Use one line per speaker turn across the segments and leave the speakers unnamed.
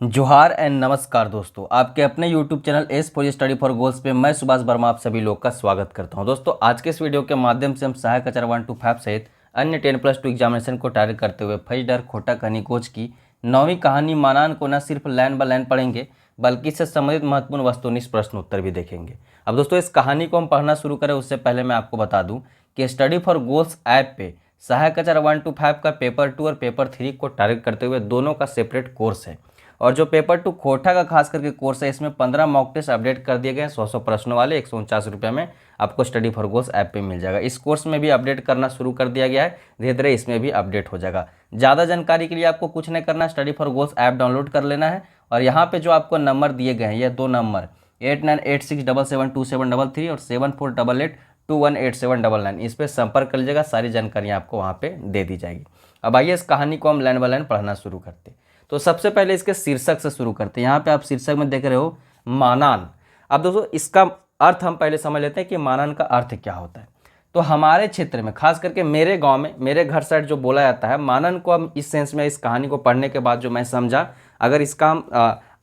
जोहार एंड नमस्कार दोस्तों, आपके अपने YouTube channel S for study for goals पे मैं सुभाष वर्मा आप सभी लोग का स्वागत करता हूं। दोस्तों, आज के इस वीडियो के माध्यम से हम सहायक आचार्य 1 to 5 सहित अन्य 10+2 एग्जामिनेशन को टारगेट करते हुए फर्स्ट डर खोटा कहानी कोच की 9वीं कहानी मानान को न सिर्फ लाइन बाय लाइन पढ़ेंगे बल्कि इससे संबंधित महत्वपूर्ण वस्तुनिष्ठ प्रश्न उत्तर भी देखेंगे। अब दोस्तों, इस कहानी को हम पढ़ना शुरू करें उससे पहले मैं आपको बता दूँ कि स्टडी फॉर गोल्स ऐप पे सहायक आचार्य 1 to 5 का पेपर 2 और पेपर 3 को टारगेट करते हुए दोनों का सेपरेट कोर्स है। और जो पेपर 2 खोटा का खास करके कोर्स है, इसमें 15 मॉक टेस्ट अपडेट कर दिए गए 100 प्रश्नों वाले 149 रुपये में आपको स्टडी फॉर गोल्स ऐप पे मिल जाएगा। इस कोर्स में भी अपडेट करना शुरू कर दिया गया है, धीरे धीरे इसमें भी अपडेट हो जाएगा। ज़्यादा जानकारी के लिए आपको कुछ नहीं करना, study for goals app download कर लेना है और यहाँ पे जो आपको नंबर दिए गए हैं, ये 2 नंबर 8986772733 और 7488218799, इस पर संपर्क कर लीजिएगा। सारी जानकारियाँ आपको वहाँ पे दे दी जाएगी। अब आइए इस कहानी को हम लाइन बाय लाइन पढ़ना शुरू करते हैं। तो सबसे पहले इसके शीर्षक से शुरू करते हैं। यहाँ पे आप शीर्षक में देख रहे हो मानान। अब दोस्तों, इसका अर्थ हम पहले समझ लेते हैं कि मानान का अर्थ क्या होता है। तो हमारे क्षेत्र में, खास करके मेरे गांव में, मेरे घर साइड जो बोला जाता है मानन को, हम इस सेंस में इस कहानी को पढ़ने के बाद जो मैं समझा, अगर इसका हम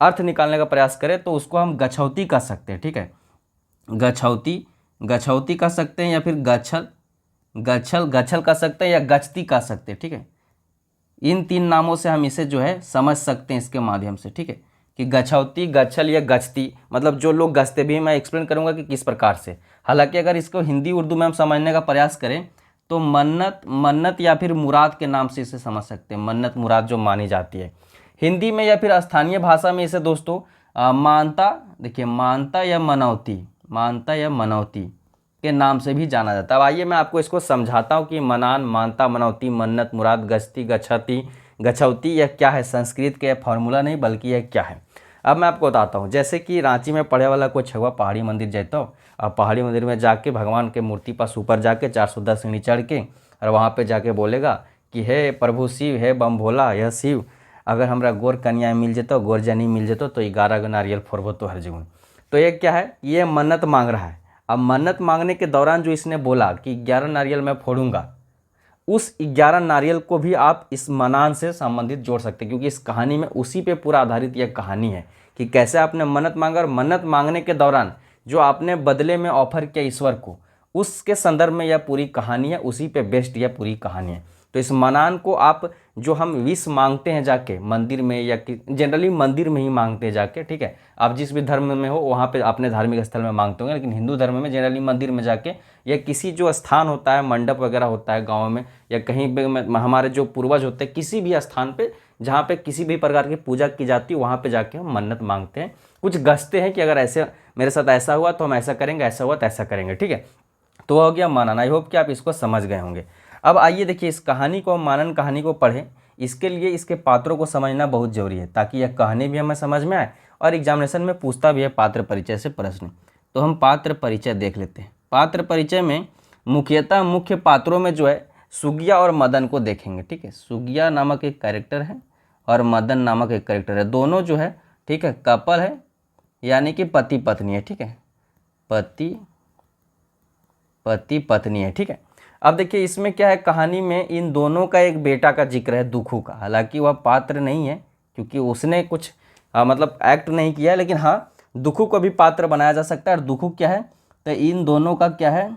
अर्थ निकालने का प्रयास करें तो उसको हम गछौती कह सकते हैं। ठीक है, गछौती, गछौती कह सकते हैं या फिर गछल, गछल गछल कह सकते हैं या गचती कह सकते हैं। ठीक है, इन 3 नामों से हम इसे जो है समझ सकते हैं इसके माध्यम से। ठीक है, कि गछौती, गच्छल या गचती, मतलब जो लोग गछते भी, मैं एक्सप्लेन करूंगा कि किस प्रकार से। हालांकि अगर इसको हिंदी उर्दू में हम समझने का प्रयास करें तो मन्नत, मन्नत या फिर मुराद के नाम से इसे समझ सकते हैं। मन्नत मुराद जो मानी जाती है हिंदी में या फिर स्थानीय भाषा में, इसे दोस्तों मानता, देखिए मानता या मनौती, मानता या मनौती के नाम से भी जाना जाता है। अब आइए मैं आपको इसको समझाता हूँ कि मनान, मानता, मनौती, मन्नत, मुराद, गचती, गच्छती, गछौती यह क्या है। संस्कृत के फॉर्मूला नहीं बल्कि यह क्या है, अब मैं आपको बताता हूँ। जैसे कि रांची में पढ़े वाला कोई छुआ पहाड़ी मंदिर जाता हो, अब पहाड़ी मंदिर में जाके भगवान के मूर्ति पास ऊपर जाके 410 सीढ़ी चढ़ के और वहाँ पे जाके बोलेगा कि हे प्रभु शिव, हे बम भोला, यह शिव, अगर हमरा गोर कन्या मिल जेतो, गोर जनी मिल जेतो तो 11 गो नारियल फोड़बो तो हर जीवन। तो ये क्या है, ये मन्नत मांग रहा है। अब मन्नत मांगने के दौरान जो इसने बोला कि 11 नारियल मैं फोड़ूंगा, उस 11 नारियल को भी आप इस मनान से संबंधित जोड़ सकते हैं, क्योंकि इस कहानी में उसी पे पूरा आधारित यह कहानी है कि कैसे आपने मन्नत मांगा और मन्नत मांगने के दौरान जो आपने बदले में ऑफर किया ईश्वर को, उसके संदर्भ में यह पूरी कहानी है, उसी पे बेस्ड यह पूरी कहानी है। तो इस मनान को आप, जो हम विश मांगते हैं जाके मंदिर में, या जनरली मंदिर में ही मांगते हैं जाके, ठीक है, आप जिस भी धर्म में हो वहाँ पे अपने धार्मिक स्थल में मांगते होंगे, लेकिन हिंदू धर्म में जनरली मंदिर में जाके, या किसी जो स्थान होता है, मंडप वगैरह होता है गाँव में, या कहीं पे हमारे जो पूर्वज होते हैं, किसी भी स्थान पर जहाँ पे किसी भी प्रकार की पूजा की जाती है, वहाँ पे जाके हम मन्नत मांगते हैं, कुछ गसते हैं कि अगर ऐसे मेरे साथ ऐसा हुआ तो हम ऐसा करेंगे, ऐसा हुआ तो ऐसा करेंगे। ठीक है, तो हो गया मानन। आई होप कि आप इसको समझ गए होंगे। अब आइए देखिए, इस कहानी को, मानन कहानी को पढ़ें, इसके लिए इसके पात्रों को समझना बहुत जरूरी है, ताकि यह कहानी भी हमें समझ में आए और एग्जामिनेशन में पूछता भी है पात्र परिचय से प्रश्न। तो हम पात्र परिचय देख लेते हैं। पात्र परिचय में मुख्यतः मुख्य पात्रों में जो है सुगिया और मदन को देखेंगे। ठीक है, सुगिया नामक एक कैरेक्टर है और मदन नामक एक कैरेक्टर है। दोनों जो है, ठीक है, कपल है, यानी कि पति पत्नी है। ठीक है, पति पत्नी है। ठीक है, अब देखिए इसमें क्या है, कहानी में इन दोनों का एक बेटा का जिक्र है, दुखू का। हालांकि वह पात्र नहीं है क्योंकि उसने कुछ मतलब एक्ट नहीं किया है, लेकिन हाँ, दुखू को भी पात्र बनाया जा सकता है। और दुखू क्या है, तो इन दोनों का क्या है,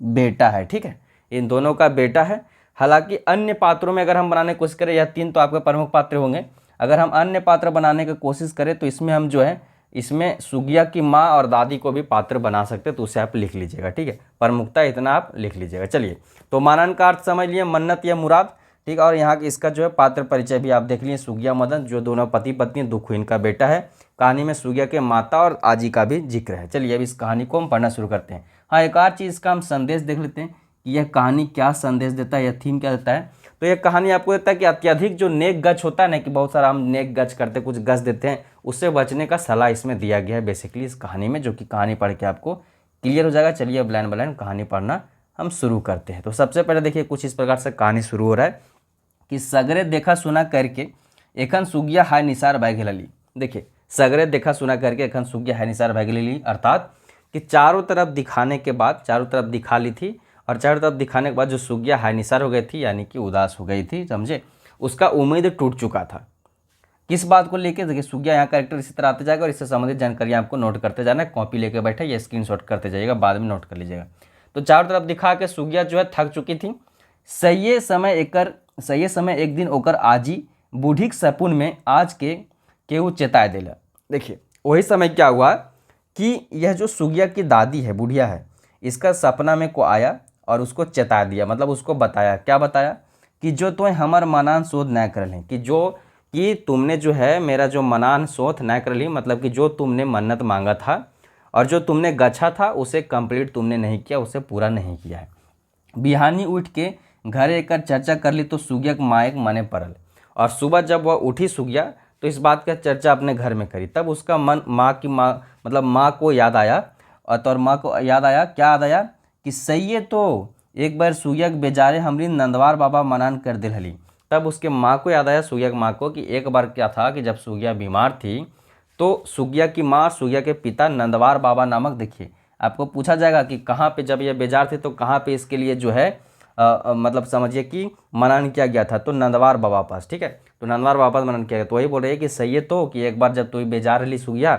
बेटा है। ठीक है, इन दोनों का बेटा है। हालांकि अन्य पात्रों में अगर हम बनाने की कोशिश करें, यह 3 तो आपके प्रमुख पात्र होंगे, अगर हम अन्य पात्र बनाने की कोशिश करें तो इसमें हम जो है, इसमें सुगिया की माँ और दादी को भी पात्र बना सकते हैं, तो उसे आप लिख लीजिएगा। ठीक है, प्रमुखता इतना आप लिख लीजिएगा। चलिए, तो मानन का अर्थ समझ लिए, मन्नत या मुराद। ठीक है, और यहाँ इसका जो है पात्र परिचय भी आप देख लिए, सुगिया मदन जो दोनों पति पत्नी, दुखू इनका बेटा है। कहानी में सुगिया के माता और आजी का भी जिक्र है। चलिए अब इस कहानी को हम पढ़ना शुरू करते हैं। हाँ, एक और चीज़ का हम संदेश देख लेते हैं कि यह कहानी क्या संदेश देता है, यह थीम क्या देता है। तो यह कहानी आपको देता है कि अत्यधिक जो नेक गच होता है ना, कि बहुत सारा हम नेक गच करते, कुछ गच देते हैं, उससे बचने का सलाह इसमें दिया गया है बेसिकली इस कहानी में, जो कि कहानी पढ़ के आपको क्लियर हो जाएगा। चलिए अब लाइन बाय लाइन कहानी पढ़ना हम शुरू करते हैं। तो सबसे पहले देखिए, कुछ इस प्रकार से कहानी शुरू हो रहा है कि सगरे देखा सुना करके एखन सुगिया हाय निसार भाई घेलली। देखिए, सगरे देखा सुना करके एखन सुगिया हाय निसार भाई घेलली, अर्थात कि चारों तरफ दिखाने के बाद, चारों तरफ दिखा ली थी, और चारों तरफ दिखाने के बाद जो सुगिया हाय निसार हो गई थी, यानी कि उदास हो गई थी, समझे, उसका उम्मीद टूट चुका था। किस बात को लेके, देखिए सुगिया यहाँ कैरेक्टर इसी तरह आते जाएगा और इससे संबंधित जानकारी आपको नोट करते जाना है, कॉपी लेके बैठे या स्क्रीनशॉट करते जाइएगा, बाद में नोट कर लीजिएगा। तो चारों तरफ दिखा के सुगिया जो है थक चुकी थी। सही समय एक दिन ओकर आजी बूढ़ीक सपुन में आज के केहू चेताए दिला। देखिए वही समय क्या हुआ कि यह जो सुगिया की दादी है, बुढ़िया है, इसका सपना में को आया और उसको चेता दिया, मतलब उसको बताया, क्या बताया कि जो तुम्हें हमार मनान शोध न कर लें, कि तुमने जो है मेरा जो मनान शोध न कर ली, मतलब कि जो तुमने मन्नत मांगा था और जो तुमने गछा था उसे कंप्लीट तुमने नहीं किया, उसे पूरा नहीं किया है। बिहानी उठ के घर एक चर्चा कर ली तो सुगिया के माँ एक मने पड़ल, और सुबह जब वह उठी सुगिया तो इस बात का चर्चा अपने घर में करी। तब उसका मन माँ को याद आया, और माँ को याद आया, क्या याद आया कि सही है तो एक बार सुगिया के बेचारे हमरी नंदवार बाबा मनान कर दिल हली। तब उसके माँ को याद आया, सुगिया की माँ को, कि एक बार क्या था कि जब सुगिया बीमार थी तो सुगिया की माँ, सुगिया के पिता नंदवार बाबा नामक, देखिए आपको पूछा जाएगा कि कहाँ पे जब ये बेजार थे तो कहाँ पे इसके लिए जो है मतलब समझिए कि मनन किया गया था, तो नंदवार बाबा पास, ठीक है। तो नंदवार बाबा पास मनन किया गया, तो वही बोल रहे हैं कि सही है तो कि एक बार जब तू बेजार हली सुगिया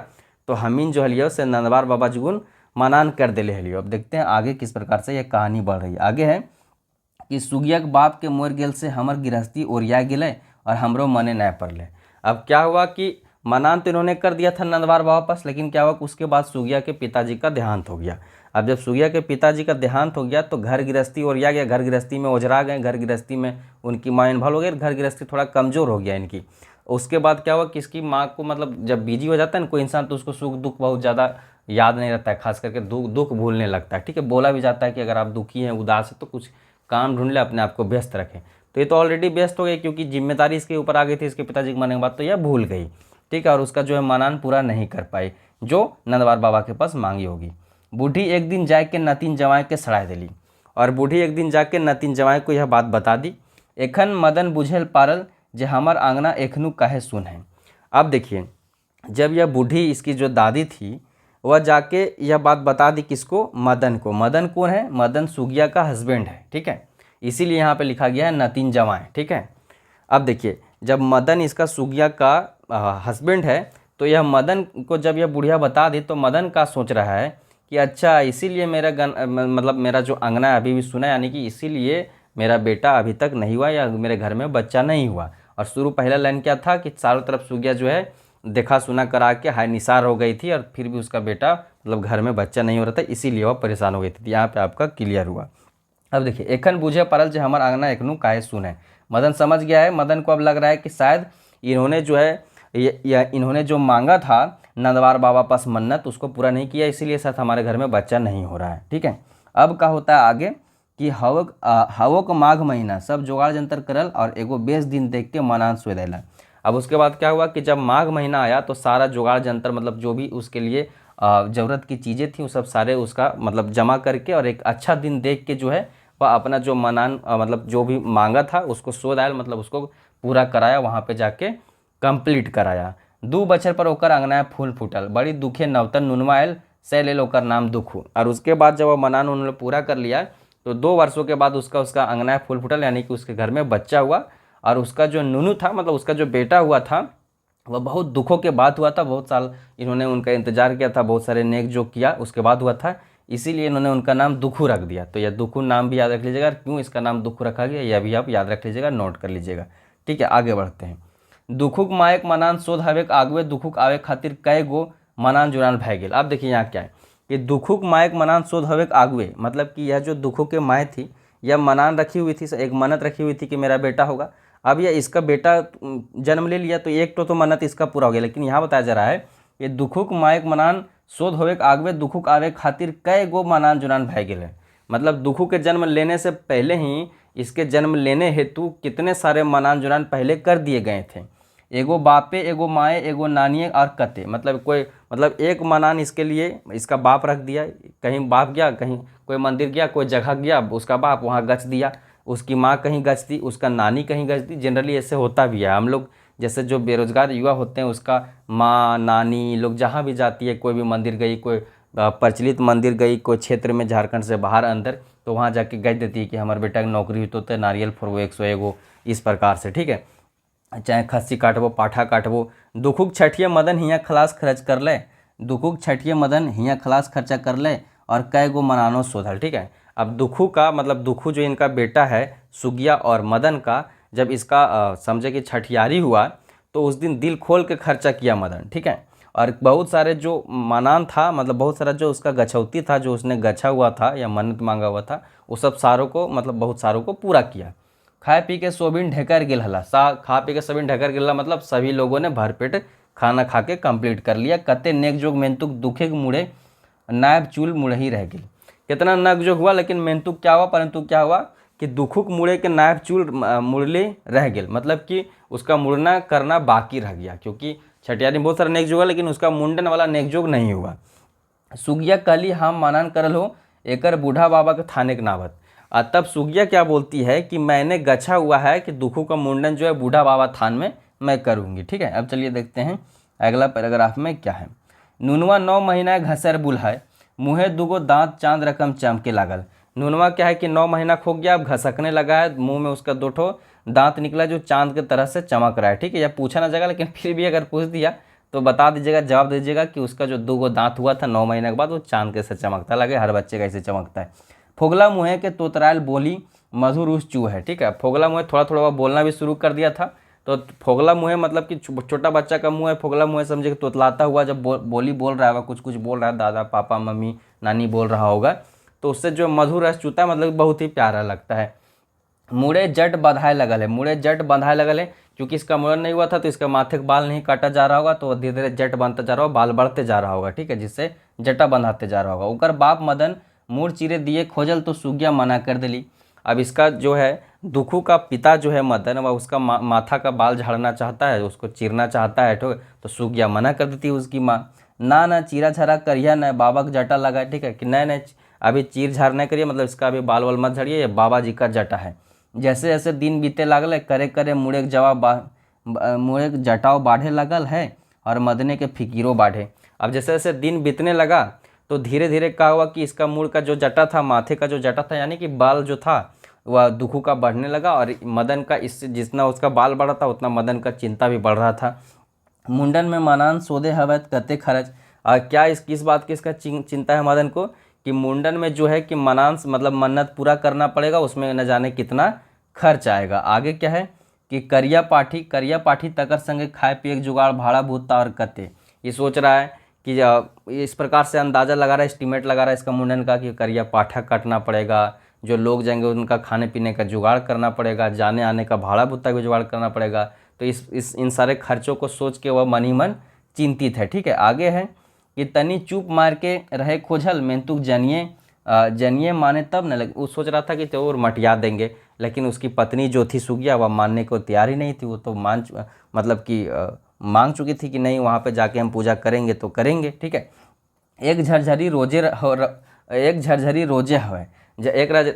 तो हमीन जो हलियो से नंदवार बाबा जुगुन मनान कर दिले हलियो। अब देखते हैं आगे किस प्रकार से यह कहानी बढ़ रही है। आगे है कि सुगिया के बाप के मोर गेल से हमर गृहस्थी ओरिया गेले और हमरो मने न पड़ले। अब क्या हुआ कि मनान तो इन्होंने कर दिया था नंदवार बाबा पास, लेकिन क्या हुआ कि उसके बाद सुगिया के पिताजी का देहांत हो गया। अब जब सुगिया के पिताजी का देहांत हो गया तो घर गृहस्थी ओरिया गया, घर गृहस्थी में ओझरा गए, घर गृहस्थी में उनकी माँ इन्वॉल्व हो गई, घर गृहस्थी थोड़ा कमज़ोर हो गया इनकी। उसके बाद क्या हुआ कि इसकी माँ को, मतलब जब बिजी हो जाता है ना कोई इंसान तो उसको सुख दुख बहुत ज़्यादा याद नहीं रहता है, खास करके दुख भूलने लगता है, ठीक है। बोला भी जाता है कि अगर आप दुखी हैं, उदास है तो कुछ काम ढूंढ ले, अपने आप को व्यस्त रखें। तो ये तो ऑलरेडी व्यस्त हो गई क्योंकि जिम्मेदारी इसके ऊपर आ गई थी इसके पिताजी के मरने के बाद, तो यह भूल गई, ठीक है। और उसका जो है मनान पूरा नहीं कर पाई जो नंदवार बाबा के पास मांगी होगी। बूढ़ी एक दिन जाके नतीन जवाई के सड़ाई दिली, और बूढ़ी एक दिन जाके नतीन जवाई को यह बात बता दी, एखन मदन बुझेल पारल जे हमार आंगना एखनू कहे सुन है। अब देखिए जब यह बूढ़ी, इसकी जो दादी थी, वह जाके यह बात बता दी किसको, मदन को। मदन कौन है, मदन सुगिया का हस्बैंड है, ठीक है, इसीलिए यहाँ पे लिखा गया है नतीन जवाई, ठीक है। अब देखिए जब मदन इसका सुगिया का हस्बैंड है तो यह मदन को जब यह बुढ़िया बता दी तो मदन का सोच रहा है कि अच्छा इसीलिए मेरा मतलब मेरा जो अंगना है अभी भी सुना, यानी कि इसीलिए मेरा बेटा अभी तक नहीं हुआ या मेरे घर में बच्चा नहीं हुआ। और शुरू पहला लाइन क्या था कि चारों तरफ सुगिया जो है देखा सुना करा के हाय निसार हो गई थी और फिर भी उसका बेटा मतलब घर में बच्चा नहीं हो रहा था, इसीलिए वह परेशान हो गई थी। यहाँ पे आपका क्लियर हुआ। अब देखिए एखन बुझे परल जो हमारा आंगना एकनू काहे सुन है, मदन समझ गया है। मदन को अब लग रहा है कि शायद इन्होंने जो है इन्होंने जो मांगा था नंदवार बाबा पास मन्नत, उसको पूरा नहीं किया, इसीलिए शायद हमारे घर में बच्चा नहीं हो रहा है, ठीक है। अब क्या होता है आगे कि हवक माघ महीना सब जोगाड़ जंतर करल और एगो 20 दिन देख के मनान सो देला। अब उसके बाद क्या हुआ कि जब माघ महीना आया तो सारा जुगाड़ जंतर, मतलब जो भी उसके लिए ज़रूरत की चीज़ें थी वो सब सारे उसका मतलब जमा करके और एक अच्छा दिन देख के जो है वह अपना जो मनान मतलब जो भी मांगा था उसको सो दायल, मतलब उसको पूरा कराया, वहाँ पे जाके कंप्लीट कराया। 2 बछर पर ओकर अंगना फूल फूटल, बड़ी दुखे नवतन नुनवा आयल से लेल ओकर नाम दुखू। और उसके बाद जब वह मनान उन्होंने पूरा कर लिया तो 2 वर्षों के बाद उसका अंगना फूल फूटल, यानी कि उसके घर में बच्चा हुआ। और उसका जो नुनू था, मतलब उसका जो बेटा हुआ था, वह बहुत दुखों के बाद हुआ था। बहुत साल इन्होंने उनका इंतजार किया था, बहुत सारे नेक जो किया उसके बाद हुआ था, इसीलिए इन्होंने उनका नाम दुखू रख दिया। तो यह दुखू नाम भी याद रख लीजिएगा, क्यों इसका नाम दुखू रखा गया यह भी आप याद रख लीजिएगा, नोट कर लीजिएगा, ठीक है। आगे बढ़ते हैं। दुखुक मायक मनान शोध हवेक आगवे दुखुक आवे खातिर कई गो मनान जुड़ान भय गेल। अब देखिए यहाँ क्या है कि दुखुक मायक मनान शोध हवेक आगवे, मतलब कि यह जो दुखों के माय थी यह मनान रखी हुई थी, एक मन्नत रखी हुई थी कि मेरा बेटा होगा। अब यह इसका बेटा जन्म ले लिया तो एक तो मन्नत इसका पूरा हो गया, लेकिन यहाँ बताया जा रहा है कि दुखुक मायक मनान शोध होवेक आगवे दुखुक आवे खातिर कई गो मनान जुड़ान भय गेल है। मतलब दुखू के जन्म लेने से पहले ही इसके जन्म लेने हेतु कितने सारे मनान जुड़ान पहले कर दिए गए थे। एगो बापे, एगो माए, एगो नानिए और कते, मतलब कोई मतलब एक मनान इसके लिए इसका बाप रख दिया, कहीं बाप गया, कहीं कोई मंदिर गया, कोई जगह गया, उसका बाप वहाँ गच दिया, उसकी माँ कहीं गच दी, उसका नानी कहीं गच दी। जनरली ऐसे होता भी है। हम लोग जैसे जो बेरोजगार युवा होते हैं उसका माँ नानी लोग जहाँ भी जाती है, कोई भी मंदिर गई, कोई प्रचलित मंदिर गई, कोई क्षेत्र में झारखंड से बाहर अंदर, तो वहाँ जाके गच देती है कि हमारे बेटा की नौकरी हुई तो नारियल फोड़ो 100 एगो, इस प्रकार से, ठीक है। चाहे खस्सी काटबो पाठा काटबो। दुखुक छठिए मदन हियाँ खलास खर्च कर ले, दुखुक छठिए मदन हियाँ खलास खर्चा कर ले और कै गो मनानो सोधल। ठीक है, अब दुखू का मतलब दुखू जो इनका बेटा है सुगिया और मदन का, जब इसका समझे कि छठियारी हुआ तो उस दिन दिल खोल के खर्चा किया मदन। ठीक है, और बहुत सारे जो मनान था मतलब बहुत सारा जो उसका गछौती था, जो उसने गछा हुआ था या मन्नत मांगा हुआ था, वो सब सारों को मतलब बहुत सारों को पूरा किया। खाए पी के सोबिन ढेकर गिल हला, खा पी के सोबिन ढेकर गिला मतलब सभी लोगों ने भरपेट खाना खा के कंप्लीट कर लिया। कते नेक जोग मेंतुक दुखे के मुड़े नायब चूल मुड़े ही रह गई। कितना नग जोग हुआ लेकिन मेंतुक क्या हुआ, परंतु क्या हुआ कि दुखुक मुड़े के नायब चूल मुड़ले रह गए, मतलब कि उसका मुड़ना करना बाकी रह गया, क्योंकि छठियारी में बहुत सारा नेक जोग हुआ लेकिन उसका मुंडन वाला नेक जोग नहीं हुआ। सुगिया कहली हम मानन करल हो एकर बूढ़ा बाबा के थाने के नावत। तब सुगिया क्या बोलती है कि मैंने गछा हुआ है कि दुखू का मुंडन जो है बूढ़ा बाबा थान में मैं करूँगी। ठीक है, अब चलिए देखते हैं अगला पैराग्राफ में क्या है। नुनवा 9 महीना घसर बुलहाय, मुँहे दुगो दांत चांद रकम चमके लागल। नुनवा क्या है कि 9 महीना खो गया, अब घसकने लगा है, मुंह में उसका 2 ठो दांत निकला जो चांद की तरह से चमक रहा है। ठीक है, यह पूछा ना जाएगा लेकिन फिर भी अगर पूछ दिया तो बता दीजिएगा, जवाब दीजिएगा कि उसका जो 2 दांत हुआ था 9 महीने के बाद वो चांद कैसे चमकता, लगे हर बच्चे का ऐसे चमकता है। फोगला मुँह के तोतरायल बोली मधुर उस चू है। ठीक है, फोगला मुँह थोड़ा थोड़ा बोलना भी शुरू कर दिया था। तो फोगला मुँह मतलब कि छोटा बच्चा का मुँह है, फोगला मुँह समझे कि तोतलाता हुआ जब बोली बोल रहा होगा, कुछ कुछ बोल रहा है, दादा पापा मम्मी नानी बोल रहा होगा, तो उससे जो मधुर रस चूता है मतलब बहुत ही प्यारा लगता है। मुड़े जट बंधाए लगल है, मुड़े जट बंधाए लगल है, क्योंकि इसका मुड़न नहीं हुआ था तो इसका माथे का बाल नहीं काटा जा रहा होगा, तो धीरे धीरे जट बनता जा रहा होगा, बाल बढ़ते जा रहा होगा। ठीक है, जिससे जटा बंधाते जा रहा होगा। उकर बाप मदन मूड़ चिरे दिए खोजल तो सुगिया मना कर दिली। अब इसका जो है दुखू का पिता जो है मदन, वह उसका माथा का बाल झाड़ना चाहता है, उसको चीरना चाहता है, तो सुगिया मना कर देती है उसकी माँ। ना चीरा झारा करिया न बाबा का जटा लगा। ठीक है, कि नहीं अभी चीर झाड़ नहीं करिए, मतलब इसका अभी बाल वाल मत झाड़िए, ये बाबा जी का जटा है। जैसे जैसे दिन बीते लागल करे करे मुड़े मुड़े जटाव बाढ़े लगल है और मदने के फिकीरो बाढ़े। अब जैसे जैसे दिन बीतने लगा तो धीरे धीरे क्या हुआ कि इसका मूड़ का जो जटा था, माथे का जो जटा था यानी कि बाल जो था वह दुखू का बढ़ने लगा, और मदन का इससे जितना उसका बाल बढ़ा था उतना मदन का चिंता भी बढ़ रहा था। मुंडन में मनान सोदे हवैत कते खर्च। क्या किस बात की इसका चिंता है मदन को कि मुंडन में जो है कि मनांस मतलब मन्नत पूरा करना पड़ेगा, उसमें न जाने कितना खर्च आएगा। आगे क्या है कि करिया पाठी तकर संगे खाए पिए के जुगाड़ भाड़ा भूतता और कते। ये सोच रहा है कि इस प्रकार से अंदाज़ा लगा रहा है, एस्टिमेट लगा रहा है इसका मुंडन का कि करिया पाठा काटना पड़ेगा, जो लोग जाएंगे उनका खाने पीने का जुगाड़ करना पड़ेगा, जाने आने का भाड़ा भुत्ता भी जुगाड़ करना पड़ेगा। तो इन सारे खर्चों को सोच के वह मन ही मन चिंतित है। ठीक है, आगे है कि तनी चुप मार के रहे खोजल मेंतुक जनिए माने तब न लगे। वो सोच रहा था कि तो और मटिया देंगे, लेकिन उसकी पत्नी जो थी सुगिया वह मानने को तैयार ही नहीं थी। वो तो मतलब कि मांग चुकी थी कि नहीं वहाँ पे जाके हम पूजा करेंगे तो करेंगे। ठीक है, एक झरझरी रोजे हवे, एक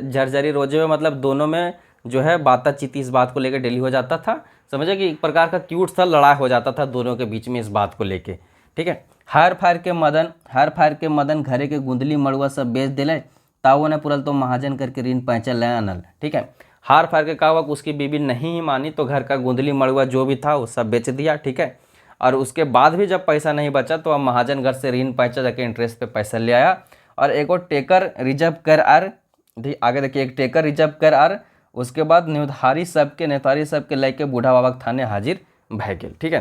झरझरी रोजे में मतलब दोनों में जो है बातचीत इस बात को लेकर डेली हो जाता था। समझे कि एक प्रकार का क्यूट सा लड़ाई हो जाता था दोनों के बीच में इस बात को लेके। ठीक है, हार फार के मदन घरे के गुंदली मड़ुआ सब बेच दिले, तावो ने पुरल तो महाजन करके ऋण पैंचा ले अनल। ठीक है, हार फार के कहा हुआ उसकी बीबी नहीं ही मानी तो घर का गुंदली मड़ुआ जो भी था वो सब बेच दिया। ठीक है, और उसके बाद भी जब पैसा नहीं बचा तो अब महाजन घर से ऋण पैंचा जाके इंटरेस्ट पे पैसा ले आया और एक और टेकर रिजर्व कर आर। आगे देखिए, एक टेकर रिजर्व कर आर, उसके बाद नेतारी सबके लेके बूढ़ा बाबा के थाने हाजिर भय गेल। ठीक है,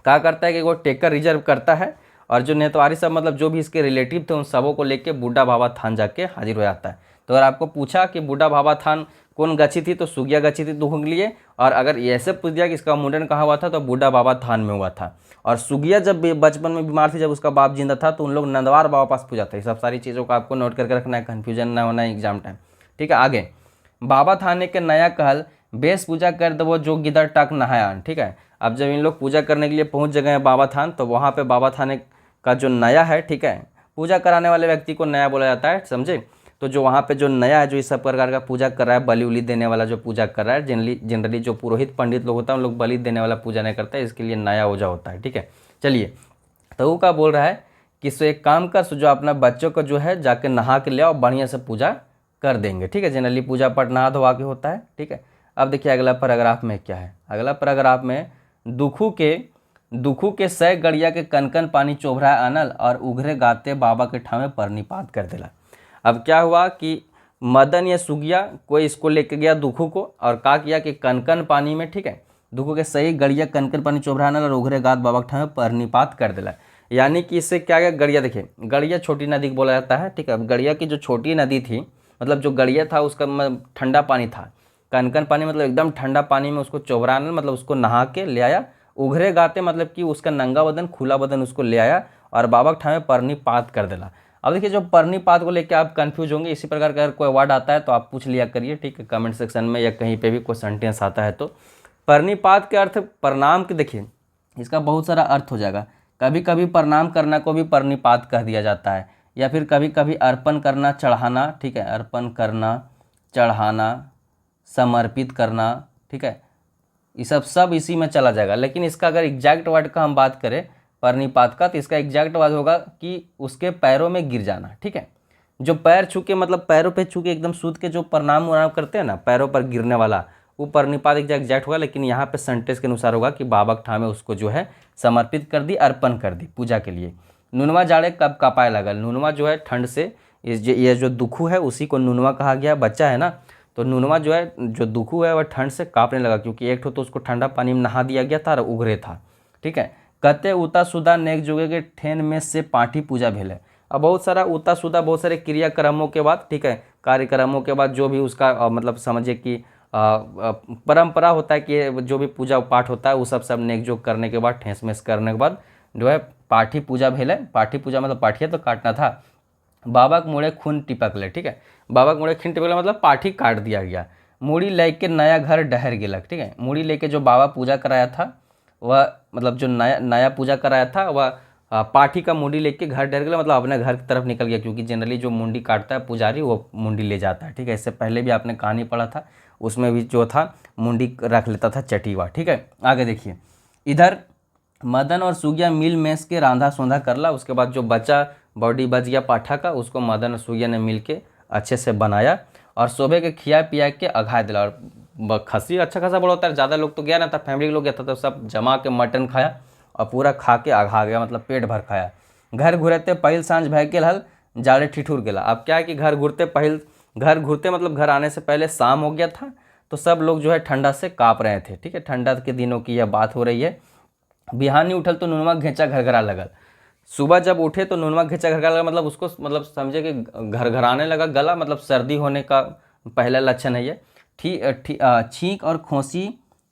क्या करता है कि वो टेकर रिजर्व करता है और जो नेतवारी सब मतलब जो भी इसके रिलेटिव थे उन सबों को लेके बूढ़ा बाबा थान जाके हाजिर हो जाता है। तो अगर आपको पूछा कि बूढ़ा बाबा थान कौन गच्छी थी तो सुगिया गच्छी थी दुख के लिए, और अगर ऐसे पूछ दिया कि इसका मुंडन कहाँ हुआ था तो बूढ़ा बाबा थान में हुआ था। और सुगिया जब बचपन में बीमार थी, जब उसका बाप जिंदा था तो उन लोग नंदवार बाबा पास पूछा था। ये सब सारी चीज़ों को आपको नोट करके रखना है, कन्फ्यूजन ना होना है एग्जाम टाइम। ठीक है, आगे बाबा थाने के नया कहल बेस पूजा कर दबो जो गिदड़ टक नहायान। ठीक है, अब जब इन लोग पूजा करने के लिए पहुंच गए हैं बाबा थान, तो वहाँ पे बाबा थाने का जो नया है, ठीक है, पूजा कराने वाले व्यक्ति को नया बोला जाता है, समझे। तो जो वहाँ पे जो नया है, जो इस सब प्रकार का पूजा कर रहा है, बलि उली देने वाला जो पूजा कर रहा है, जनरली जो पुरोहित पंडित लोग होता है उन लोग बलि देने वाला पूजा नहीं करता है, इसके लिए नया ओझा होता है। ठीक है, चलिए, तो वो क्या बोल रहा है कि सो एक काम कर, सो जो अपना बच्चों को जो है जाके नहा के ले आओ, बढ़िया से पूजा कर देंगे। ठीक है, जनरली पूजा पाठ नहा धोवा के होता है। ठीक है, अब देखिए अगला पैराग्राफ में क्या है, अगला पैराग्राफ में दुखू के सै गड़िया के कनकन पानी चोभरा अनल और उघरे गाते बाबा के ठावे परनिपात कर देला। अब क्या हुआ कि मदन या सुगिया कोई इसको लेके गया दुखू को और कहा किया कि कनकन पानी में, ठीक है, दुखू के सही गड़िया कनकन पानी चोभरा अनल और उघरे गात बाबा के ठावे परनिपात कर देला। यानी कि इससे क्या गया, गड़िया, देखिए गड़िया छोटी नदी को बोला जाता है, ठीक है। अब गड़िया की जो छोटी नदी थी, मतलब जो गड़िया था उसका ठंडा पानी था, कनकन पानी मतलब एकदम ठंडा पानी में उसको चोभरा अनल मतलब उसको नहा के ले आया, उघरे गाते मतलब कि उसका नंगा बदन खुला बदन उसको ले आया और बाबा के ठावे परनिपात कर देला। अब देखिए जो परनिपात को लेकर आप कंफ्यूज होंगे, इसी प्रकार का अगर कोई वर्ड आता है तो आप पूछ लिया करिए, ठीक है, कमेंट सेक्शन में या कहीं पे भी कोई सेंटेंस आता है तो। परनिपात के अर्थ प्रणाम के, देखिए इसका बहुत सारा अर्थ हो जाएगा। कभी कभी प्रणाम करना को भी परनिपात कह दिया जाता है, या फिर कभी कभी अर्पण करना, चढ़ाना, ठीक है, अर्पण करना, चढ़ाना, समर्पित करना, ठीक है, ये सब इसी में चला जाएगा। लेकिन इसका अगर एग्जैक्ट वर्ड का हम बात करें परनिपात का, तो इसका एग्जैक्ट वर्ड होगा कि उसके पैरों में गिर जाना, ठीक है। जो पैर छू के मतलब पैरों पे छू के एकदम सूद के जो प्रणाम उनाम करते हैं ना, पैरों पर गिरने वाला, वो परनिपात एग्जैक्ट होगा। लेकिन यहाँ पे सेंटेंस के अनुसार होगा कि बाबा के ठामे उसको जो है समर्पित कर दी, अर्पण कर दी पूजा के लिए। नुनवा जाड़े कब कापाए लगल, नुनवा जो है ठंड से, ये जो दुखू है उसी को नुनवा कहा गया, बच्चा है ना, तो नुनवा जो है, जो दुखू है वह ठंड से कांपने लगा, क्योंकि एक तो उसको ठंडा पानी में नहा दिया गया था और उघरे था, ठीक है। कते उता सुदा नेक जोगे के ठेन में से पाठी पूजा भेले। अब बहुत सारा उता सुदा, बहुत सारे क्रियाक्रमों के बाद, ठीक है, कार्यक्रमों के बाद जो भी उसका मतलब समझिए कि परंपरा होता है कि जो भी पूजा पाठ होता है वो सब नेक जोग करने के बाद, ठेस मेस करने के बाद जो है पाठी पूजा भेले। पाठी पूजा मतलब पाठिया तो काटना था। बाबा के मुड़े खून टिपक ले, ठीक है, बाबा के मुड़े खून टिपक ले मतलब पाठी काट दिया गया। मूड़ी लेके नया घर डहर गेलक, ठीक है, मूड़ी लेके जो बाबा पूजा कराया था वह मतलब जो नया पूजा कराया था वह पाठी का मुंडी लेके घर डर गया, मतलब अपने घर की तरफ निकल गया, क्योंकि जनरली जो मुंडी काटता है पुजारी वो मुंडी ले जाता है, ठीक है। इससे पहले भी आपने कहानी पढ़ा था, उसमें भी जो था मुंडी रख लेता था चटीवा, ठीक है। आगे देखिए, इधर मदन और सुगिया मिल मेस के रांधा सोंधा करला। उसके बाद जो बचा बॉडी बच गया पाठा का, उसको मदन और सुगिया ने मिल के अच्छे से बनाया और सुबह के खिया पिया के अघा दिला। और खसी अच्छा खासा बड़ा होता है, ज़्यादा लोग तो गया ना था, फैमिली के लोग गया था, तो सब जमा के मटन खाया और पूरा खा के अघा गया, मतलब पेट भर खाया। घर घुरते पहिल सांझ भय के हल जाड़े ठिठुर गेला। अब क्या है कि घर घुरते मतलब घर आने से पहले शाम हो गया था, तो सब लोग जो है ठंडा से काँप रहे थे, ठीक है, ठंडा के दिनों की यह बात हो रही है। बिहानी उठल तो नुनवा घेचा घरघरा लगल। सुबह जब उठे तो नुनवा घेचा घरघरा लगा, मतलब उसको मतलब समझे कि घरघराने लगा गला, मतलब सर्दी होने का पहला लक्षण है ये। छींक और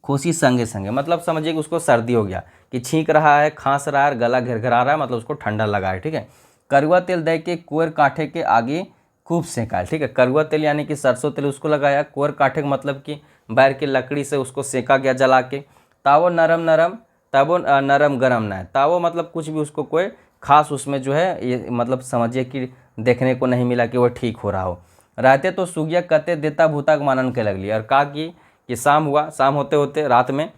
खोसी संगे संगे, मतलब समझिए कि उसको सर्दी हो गया, कि छींक रहा है, खांस रहा है, गला घरघरा रहा है, मतलब उसको ठंडा लगा है, ठीक है। करुआ तेल दे के कुएर काठे के आगे खूब सेका, ठीक है। करुआ तेल यानी कि सरसों तेल उसको लगाया, कुएर काठे का मतलब कि बैर की लकड़ी से उसको सेका गया जला के। तावो नरम गरम ना है, तावो मतलब कुछ भी उसको कोई खास उसमें जो है ये मतलब समझिए कि देखने को नहीं मिला कि वो ठीक हो रहा हो। रहते तो सुगिया कते देता भूता के मानन के लगली, और कहा कि शाम हुआ, शाम होते होते रात में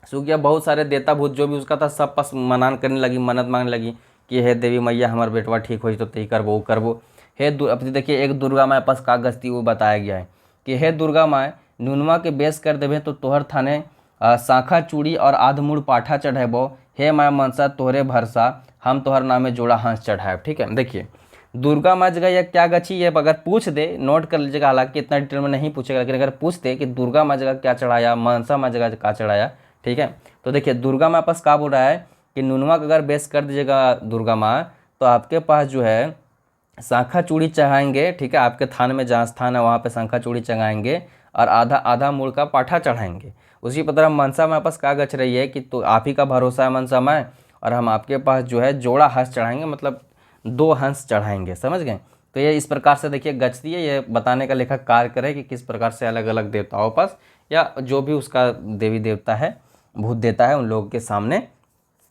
सुगिया बहुत सारे देता भूत जो भी उसका था सब पास मनान करने लगी, मन्नत मांगने लगी कि हे देवी मैया हमार बेटवा ठीक हो तो तही करबो करबो। अब देखिए एक दुर्गा माँ पास कागज थी, वो बताया गया है कि हे दुर्गा माँ, नुनवा के बेस कर देवे तो तोहर थाने शाखा चूड़ी और आध मुड़ पाठा चढ़ेबो। हे माँ मनसा तोहरे भरसा, हम तोहर नामे जोड़ा हंस चढ़ाए, ठीक है। देखिए दुर्गा माँ जगह यह क्या गची, ये अगर पूछ दे, नोट कर लीजिएगा, हालांकि इतना डिटेल में नहीं पूछेगा, लेकिन अगर पूछ दे कि दुर्गा माँ जगह क्या चढ़ाया, मनसा माँ जगह क्या चढ़ाया, ठीक है, तो देखिए दुर्गा माँ पास क्या बोल रहा है कि नुनवा का अगर बेस कर दीजिएगा दुर्गा माँ, तो आपके पास जो है शाखा चूड़ी चढ़ाएंगे, ठीक है, आपके थान में जहाँ स्थान है वहाँ पे शंखा चूड़ी चढ़ाएंगे और आधा मूल का पाठा चढ़ाएंगे। उसी तरह मनसा माँ पास क्या गच रही है कि तो आप ही का भरोसा है मनसा माँ, और हम आपके पास जो है जोड़ा हंस चढ़ाएंगे, मतलब 2 हंस चढ़ाएंगे, समझ गए। तो ये इस प्रकार से देखिए गचती है, ये बताने का लेखक कार्य करे कि किस प्रकार से अलग अलग देवताओं पास या जो भी उसका देवी देवता है भूत देता है उन लोगों के सामने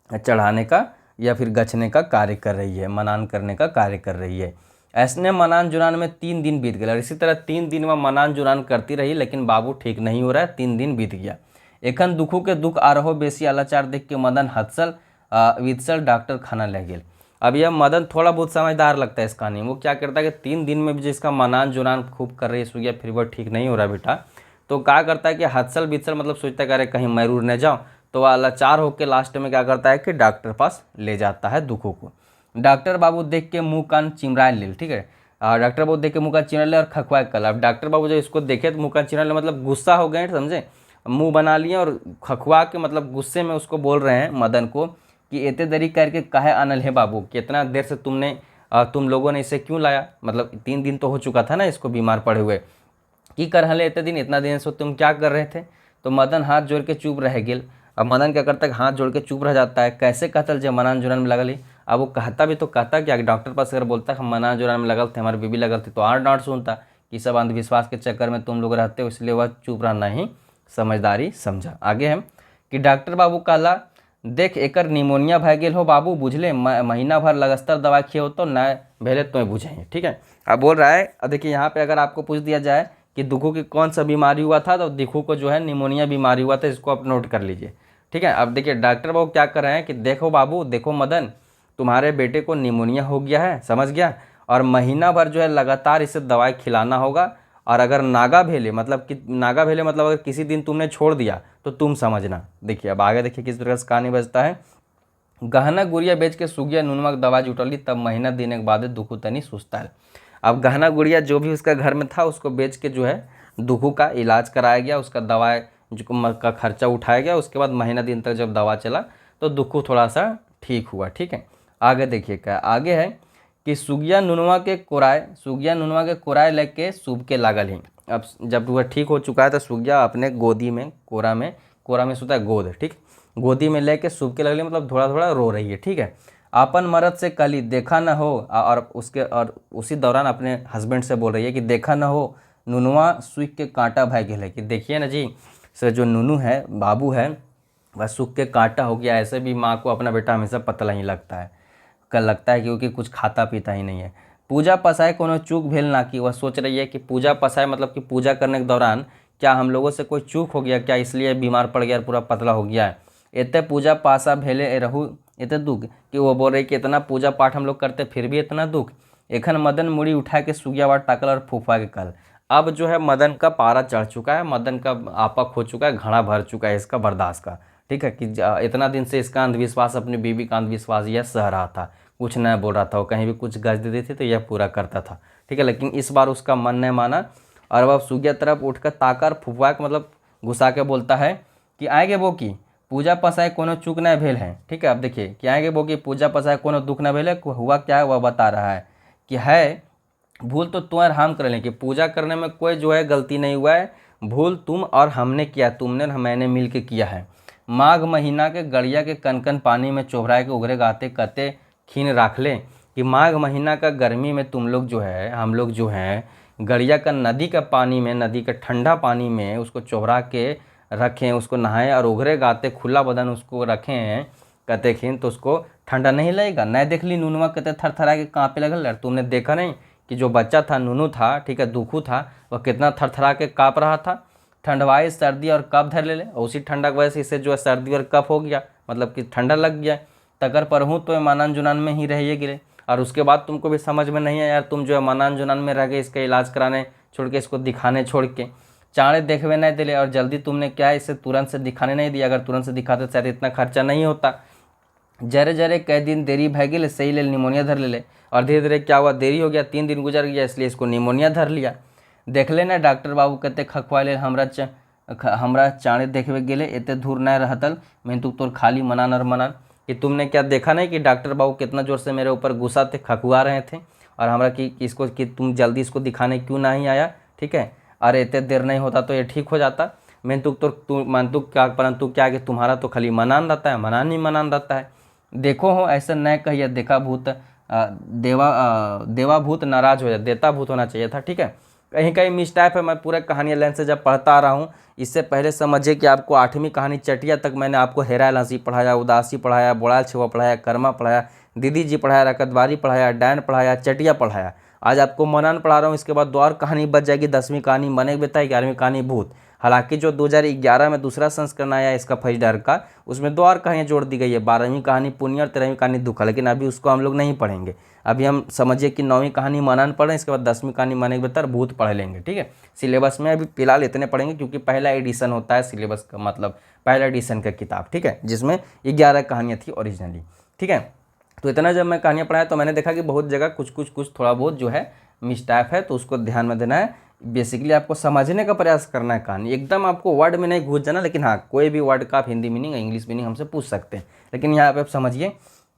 चढ़ाने का या फिर गचने का कार्य कर रही है, मनान करने का कार्य कर रही है। ऐसने मनान जुनान में 3 दिन बीत गया, और इसी तरह 3 दिन में मनान जुनान करती रही, लेकिन बाबू ठीक नहीं हो रहा है, 3 दिन बीत गया। एखन दुखू के दुख आ रहो बेसी अलाचार देख के मदन हत्सल वित्सल डॉक्टर खाना ले गए। अब यह मदन थोड़ा बहुत समझदार लगता है इस कहानी में। वो क्या करता है कि 3 दिन में भी जिसका मनान जुनान खूब कर रही है सुगिया, फिर वह ठीक नहीं हो रहा बेटा, तो क्या करता है कि हत्सल बित्सल मतलब सोचता है कि अरे कहीं मरूर न जाओ, तो वह लाचार होकर लास्ट में क्या करता है कि डॉक्टर पास ले जाता है दुखू को। डॉक्टर बाबू देख के मुंह कान चिमराए ले, ठीक है, डॉक्टर बाबू देख के मुंह कान चिमरा ले और खखवाए कल। अब डॉक्टर बाबू जब इसको देखे तो मुंह कान चिमरा ले मतलब गुस्सा हो गए, समझे, मुंह बना लिए और खखवा के मतलब गुस्से में उसको बोल रहे हैं मदन को कि इतने देरी करके काहे आनल है बाबू, कितना देर से तुम लोगों ने इसे क्यों लाया, मतलब 3 दिन तो हो चुका था ना इसको बीमार पड़े हुए, की कर हले इतना दिन से तुम क्या कर रहे थे। तो मदन हाथ जोड़ के चुप रह गेल। अब मदन क्या करता है, हाथ जोड़ के चुप रह जाता है। कैसे कहतल जब मनान जुनान में लगल ही। अब वो कहता भी तो कहता क्या, डॉक्टर पास अगर बोलता है हम मनान जुनान में लगल थे, हमारी बीबी लगल थी, तो और डांट सुनता कि सब अंधविश्वास के चक्कर में तुम लोग रहते हो, इसलिए वह चुप रहना ही समझदारी समझा। आगे है कि डॉक्टर बाबू कहला देख एकर निमोनिया भय गेल हो बाबू, बुझले, महीना भर लगातार दवा खिए हो तो न भेले तुम्हें बुझे, ठीक है। अब बोल रहा है, अब देखिए यहाँ पे अगर आपको पूछ दिया जाए कि दुखू की कौन सा बीमारी हुआ था, तो दिखू को जो है निमोनिया बीमारी हुआ था, इसको आप नोट कर लीजिए, ठीक है। अब देखिए डॉक्टर बाबू क्या कर रहे हैं कि देखो बाबू, देखो मदन, तुम्हारे बेटे को निमोनिया हो गया है, समझ गया, और महीना भर जो है लगातार इसे दवाई खिलाना होगा। और अगर नागा भेले मतलब अगर किसी दिन तुमने छोड़ दिया तो तुम समझना। देखिए अब आगे देखिए किस तरह से कहानी बजता है। गहना गुड़िया बेच के सुगिया नुनवा दवा जुटली, तब महीना दिन के बाद दुखू तनी सुस्ता है। अब गहना गुड़िया जो भी उसका घर में था उसको बेच के जो है दुखू का इलाज कराया गया, उसका दवा का खर्चा उठाया गया। उसके बाद महीना दिन तक जब दवा चला तो दुखू थोड़ा सा ठीक हुआ, ठीक है। आगे देखिए क्या आगे है कि सुगिया नुनवा के कोराय लेके सूब के लागल ही। अब जब वह ठीक हो चुका है तो सुगिया अपने गोदी में कोरा में सोता है गोद, ठीक, गोदी में लेके सूब के लगली, मतलब थोड़ा थोड़ा रो रही है, ठीक है। अपन मर्द से कली देखा न हो, और उसी दौरान अपने हस्बैंड से बोल रही है कि देखा न हो नुनुआ सूख के कांटा भय गेल है, कि देखिए ना जी, सर जो नुनू है, बाबू है, वह सूख के कांटा हो गया। ऐसे भी माँ को अपना बेटा हमेशा पतला ही लगता है, क्योंकि कुछ खाता पीता ही नहीं है। पूजा पसाए कोनो चूक भेल ना, कि वह सोच रही है कि पूजा पसाए मतलब कि पूजा करने के दौरान क्या हम लोगों से कोई चूक हो गया क्या, इसलिए बीमार पड़ गया और पूरा पतला हो गया है। इतने पूजा पासा भेले रहू इतने दुख, कि वो बोल रही कि इतना पूजा पाठ हम लोग करते फिर भी इतना दुख। एखन मदन मुड़ी उठा के सुगिया वाट टाकल और फूफा के कल। अब जो है मदन का पारा चढ़ चुका है, मदन का आपा खो चुका है, घड़ा भर चुका है इसका बर्दाश्त का, ठीक है। कि इतना दिन से इसका अंधविश्वास, अपनी बीवी का अंधविश्वास यह सह रहा था, कुछ न बोल रहा था, वो कहीं भी कुछ गज दे देती तो यह पूरा करता था, ठीक है। लेकिन इस बार उसका मन नहीं माना और वह सुगिया तरफ उठकर ताकर फुफुआ के मतलब घुसा के बोलता है कि आएगे वो की पूजा पसाए कोनो चूक न भेल है, ठीक है। अब देखिए कि आएगे वो की पूजा पसाए कोनो दुख न भेल है, हुआ क्या है वह बता रहा है कि है भूल तो तुम और हम कर लें, कि पूजा करने में कोई जो है गलती नहीं हुआ है, भूल तुम और हमने किया, तुमने और मैंने मिल के किया है। माघ महीना के गड़िया के कनकन पानी में चोभराए के उगरे गाते कते खीन राख ले, कि माघ महीना का गर्मी में तुम लोग जो है, हम लोग जो हैं गड़िया का नदी का पानी में, नदी के ठंडा पानी में उसको चोभरा के रखें, उसको नहाएं और उगरे गाते खुला बदन उसको रखें कते खीन, तो उसको ठंडा नहीं लगेगा। नहीं देख ली नुनुआ कते थरथरा के काँपे लगल, तुमने देखा नहीं कि जो बच्चा था नुनू था, ठीक है, दुखू था, वह कितना थरथरा के काँप रहा था। ठंडवाई सर्दी और कफ धर ले, और उसी ठंडा की वजह से इससे जो है सर्दी और कफ हो गया, मतलब कि ठंडा लग गया। तकर पर हूँ तो मानान जुनान में ही रहिए गिरे, और उसके बाद तुमको भी समझ में नहीं आया यार, तुम जो है मानान जुनान में रह गए, इसका इलाज कराने छोड़ के, इसको दिखाने छोड़ के, चाँड़े देखवे नहीं दिले, और जल्दी तुमने क्या है इसे तुरंत से दिखाने नहीं दिया। अगर तुरंत से दिखाते शायद इतना खर्चा नहीं होता। जरे जरे कई दिन देरी भय गई, सही ले निमोनिया धर ले, और धीरे धीरे क्या हुआ, देरी हो गया, 3 दिन गुजर गया, इसलिए इसको निमोनिया धर लिया। देख ले ना डॉक्टर बाबू कहते खखवा ले, हमरा चाँड़े देखवे गेले एते दूर नहीं रहतल, मैं तू तोर खाली मनान और मनान, कि तुमने क्या देखा नहीं कि डॉक्टर बाबू कितना जोर से मेरे ऊपर गुस्सा थे, खखवा रहे थे, और हमरा कि तुम जल्दी इसको दिखाने क्यों नहीं आया, ठीक है। अरे इतने देर नहीं होता तो ये ठीक हो जाता, मैं तू क्या, परंतु क्या कि तुम्हारा तो खाली मनान रहता है, मनान ही मनान रहता है। देखो हो ऐसा न कहिए, देखा भूत देवा भूत नाराज हो जाए, देता भूत होना चाहिए था, ठीक है। कहीं कहीं मिसटाइप है, मैं पूरे कहानी लाइन से जब पढ़ता आ रहा हूँ, इससे पहले समझिए कि आपको 8वीं कहानी चटिया तक मैंने आपको हेरायल हंसी पढ़ाया, उदासी पढ़ाया, बोड़ाल छिवा पढ़ाया, कर्मा पढ़ाया, दीदी जी पढ़ाया, रकतबारी पढ़ाया, डैन पढ़ाया, चटिया पढ़ाया। आज आपको मनान पढ़ा रहा हूँ, इसके बाद 2 और कहानी बच जाएगी, 10वीं कहानी मने बताई, 11वीं कहानी भूत। हालांकि जो 2011 में दूसरा संस्करण आया इसका फौजदार का, उसमें 2 और कहानियाँ जोड़ दी गई है, 12वीं कहानी पुण्य और 13वीं कहानी दुखा, लेकिन अभी उसको हम लोग नहीं पढ़ेंगे। अभी हम समझिए कि 9वीं कहानी मनान पढ़ें, इसके बाद 10वीं कहानी माने के बेहतर भूत पढ़ लेंगे, ठीक है। सिलेबस में अभी फिलहाल इतने पढ़ेंगे क्योंकि पहला एडिशन होता है सिलेबस का, मतलब पहला एडिशन का किताब, ठीक है, जिसमें 11 कहानियाँ थी ओरिजिनली, ठीक है। तो इतना जब मैं कहानियाँ पढ़ाया तो मैंने देखा कि बहुत जगह कुछ थोड़ा बहुत जो है मिस्टेक है, तो उसको ध्यान में देना है। बेसिकली आपको समझने का प्रयास करना है कहानी, एकदम आपको वर्ड में नहीं घुस जाना, लेकिन हाँ कोई भी वर्ड का आप हिंदी मीनिंग इंग्लिश मीनिंग हमसे पूछ सकते हैं। लेकिन यहाँ पे आप समझिए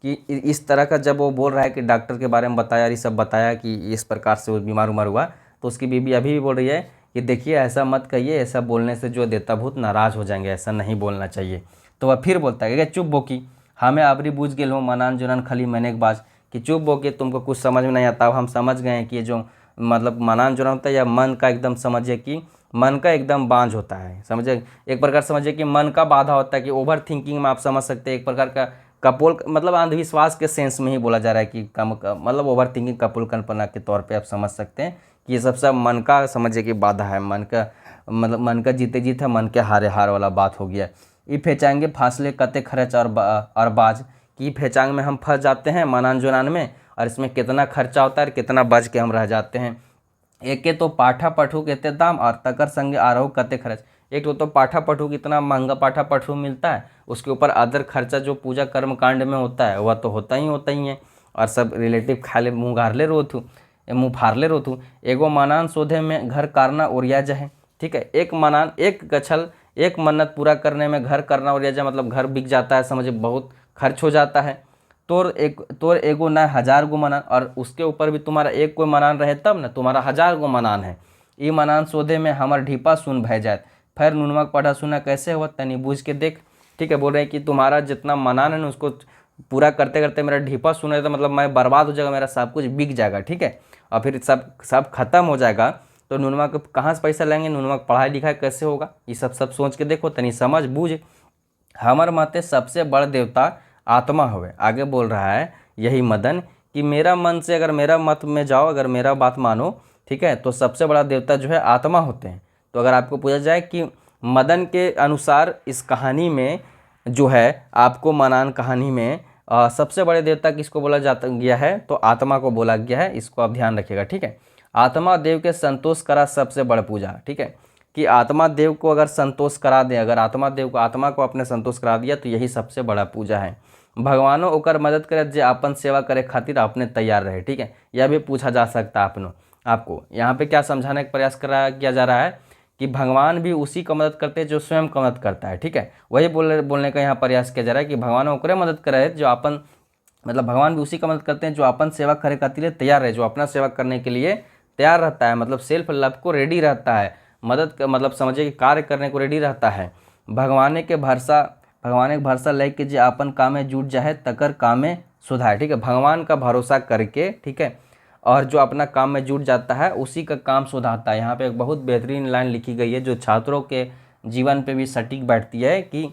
कि इस तरह का जब वो बोल रहा है कि डॉक्टर के बारे में बताया, ये सब बताया कि इस प्रकार से वो बीमार उमार हुआ, तो उसकी बीवी अभी भी बोल रही है कि देखिए ऐसा मत कहिए, ऐसा बोलने से जो देवता भूत नाराज़ हो जाएंगे, ऐसा नहीं बोलना चाहिए। तो वह फिर बोलता है कि चुप बोकी, हमें आबरी बूझ गेल हो मनान जुनान खली मैंने एक बाज, कि चुप बोके तुमको कुछ समझ में नहीं आता। हम समझ गए हैं कि ये जो मतलब मनान जुनान होता है या मन का एकदम समझिए कि मन का एकदम बांझ होता है, समझे, एक प्रकार समझिए कि मन का बाधा होता है, कि ओवर थिंकिंग में आप समझ सकते हैं, एक प्रकार का कपोल मतलब अंधविश्वास के सेंस में ही बोला जा रहा है कि मतलब ओवर थिंकिंग कपोल कल्पना के तौर पे आप समझ सकते हैं कि ये सब मन का समझिए कि बाधा है, मन का मतलब मन का जीते जीत है, मन के हारे हार वाला बात हो गया। ई फेंचाएंगे फासले कते खर्च और बाज, कि फेंचांग में हम फंस जाते हैं मनान जुनान में, और इसमें कितना खर्चा होता है और कितना बच के हम रह जाते हैं। एक के तो पाठा पठू कहते दाम और तकर संगे आ रहो कते खर्च, एक तो पाठा पठू कितना महंगा पाठा पठू मिलता है, उसके ऊपर अदर खर्चा जो पूजा कर्म कांड में होता है वह तो होता ही है, और सब रिलेटिव खाले मुँह गारले रोथू मुँह फारले रोथू। एगो मनान सोधे में घर कारना ओरिया जाए, ठीक है, एक मनान एक गछल एक मन्नत पूरा करने में घर करना ओरिया जाए, मतलब घर बिक जाता है, समझे बहुत खर्च हो जाता है। तोर एगो ना 1000 गो मनान, और उसके ऊपर भी तुम्हारा एक कोई मनान रहे तब ना, तुम्हारा 1000 गो मनान है। ई मनान सोधे में हमार ढीपा सुन भय जाए, फिर नुनवा पढ़ा सुना कैसे हुआ तनी बूझ के देख, ठीक है। बोल रहे हैं कि तुम्हारा जितना मनान है ना उसको पूरा करते करते मेरा ढीपा सुन रहे, तो मतलब मैं बर्बाद हो जाएगा, मेरा सब कुछ बिक जाएगा, ठीक है, और फिर सब खत्म हो जाएगा, तो नुनवा को कहाँ से पैसा लेंगे, नुनवा पढ़ाई लिखाई कैसे होगा, ये सब सोच के देखो, तनी समझ बूझ। हमर मते सबसे बड़ देवता आत्मा होवे। आगे बोल रहा है यही मदन कि मेरा मन से अगर मेरा मत में जाओ, अगर मेरा बात मानो, ठीक है, तो सबसे बड़ा देवता जो है आत्मा होते हैं। तो अगर आपको पूछा जाए कि मदन के अनुसार इस कहानी में जो है आपको मनान कहानी में सबसे बड़े देवता किसको बोला जाता गया है, तो आत्मा को बोला गया है, इसको आप ध्यान रखिएगा, ठीक है। आत्मा देव के संतोष करा सबसे बड़ा पूजा, ठीक है, कि आत्मा देव को अगर संतोष करा दे, अगर आत्मा को अपने संतोष करा दिया तो यही सबसे बड़ा पूजा है। भगवानों ओकर मदद करे जे अपन सेवा करे खातिर अपने तैयार रहे, ठीक है, यह भी पूछा जा सकता है आपको। यहाँ पे क्या समझाने का प्रयास किया जा रहा है कि भगवान भी उसी का मदद करते हैं जो स्वयं का मदद करता है, ठीक है, वही बोलने का यहाँ प्रयास किया जा रहा है कि भगवान ओकरे मदद करे जो अपन मतलब भगवान भी उसी का मदद करते हैं जो अपन सेवा करे खातिर तैयार रहे, जो अपना सेवा करने के लिए तैयार रहता है, मतलब सेल्फ लव को रेडी रहता है, मदद का मतलब समझिए कि कार्य करने को रेडी रहता है। भगवान के भरोसा लेके जो अपन काम में जुट जाए तकर काम में सुधार, ठीक है, भगवान का भरोसा करके, ठीक है, और जो अपना काम में जुट जाता है उसी का काम सुधारता है। यहाँ पे एक बहुत बेहतरीन लाइन लिखी गई है जो छात्रों के जीवन पे भी सटीक बैठती है कि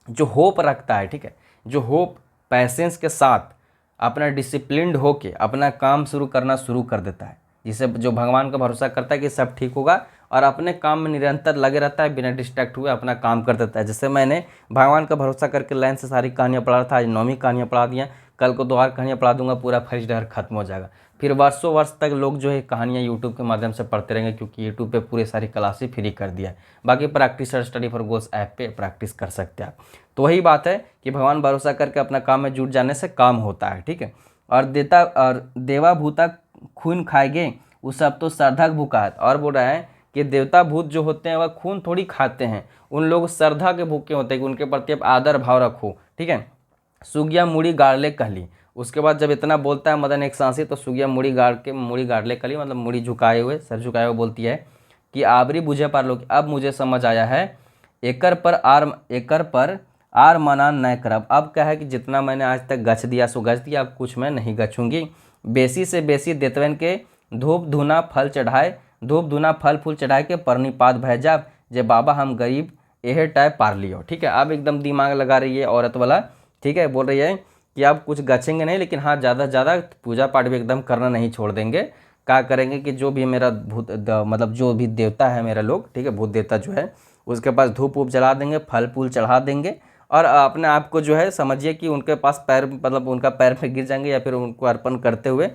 जो होप रखता है, ठीक है, जो होप पैसेंस के साथ अपना डिसिप्लिन्ड होके अपना काम करना शुरू कर देता है, जिसे जो भगवान का भरोसा करता है कि सब ठीक होगा और अपने काम में निरंतर लगे रहता है, बिना डिस्ट्रैक्ट हुए अपना काम कर देता है। जैसे मैंने भगवान का भरोसा करके लाइन से सारी कहानियाँ पढ़ा था, आज 9वीं कहानियाँ पढ़ा दिया, कल को 2 और कहानियाँ पढ़ा दूंगा, पूरा फर्स्ट डर खत्म हो जाएगा। फिर वर्षों वर्ष तक लोग जो है कहानियाँ यूट्यूब के माध्यम से पढ़ते रहेंगे, क्योंकि यूट्यूब पे पूरे सारी क्लासेस फ्री कर दिया है। बाकी प्रैक्टिस और स्टडी फॉर गोल्स ऐप पे प्रैक्टिस कर सकते हैं आप। तो वही बात है कि भगवान भरोसा करके अपना काम में जुट जाने से काम होता है, ठीक है। और देवा भूता खून खाएंगे वो सब तो श्रद्धा भूखा है। और बोल रहा है कि देवता भूत जो होते हैं वह खून थोड़ी खाते हैं, उन लोग श्रद्धा के भूखे होते हैं कि उनके प्रति आप आदर भाव रखो, ठीक है। सुगिया मुड़ी गाड़ले कहली, उसके बाद जब इतना बोलता है मदन एक सांसी, तो सुगिया मुड़ी गाड़ले कहली मतलब मुड़ी झुकाए हुए, सर झुकाए हुए बोलती है कि आबरी बुझे पार लोग, अब मुझे समझ आया है, एकर पर आर मनान न करब। अब क्या है कि जितना मैंने आज तक गछ दिया सो गछ दिया, अब कुछ मैं नहीं गछूंगी। बेसी से बेसी देतवन के धूप धुना फल फूल चढ़ाए के परनिपात भय जाब, जे बाबा हम गरीब एहे टाइप पार लियो, ठीक है। अब एकदम दिमाग लगा रही है औरत वाला, ठीक है, बोल रही है कि आप कुछ गछेंगे नहीं, लेकिन हाँ ज़्यादा से ज़्यादा पूजा पाठ भी एकदम करना नहीं छोड़ देंगे। क्या करेंगे कि जो भी मेरा भूत मतलब जो भी देवता है मेरा लोग, ठीक है, भूत देवता जो है उसके पास धूप वूप जला देंगे, फल फूल चढ़ा देंगे और अपने आप को जो है समझिए कि उनके पास पैर मतलब उनका पैर पे गिर जाएंगे या फिर उनको अर्पण करते हुए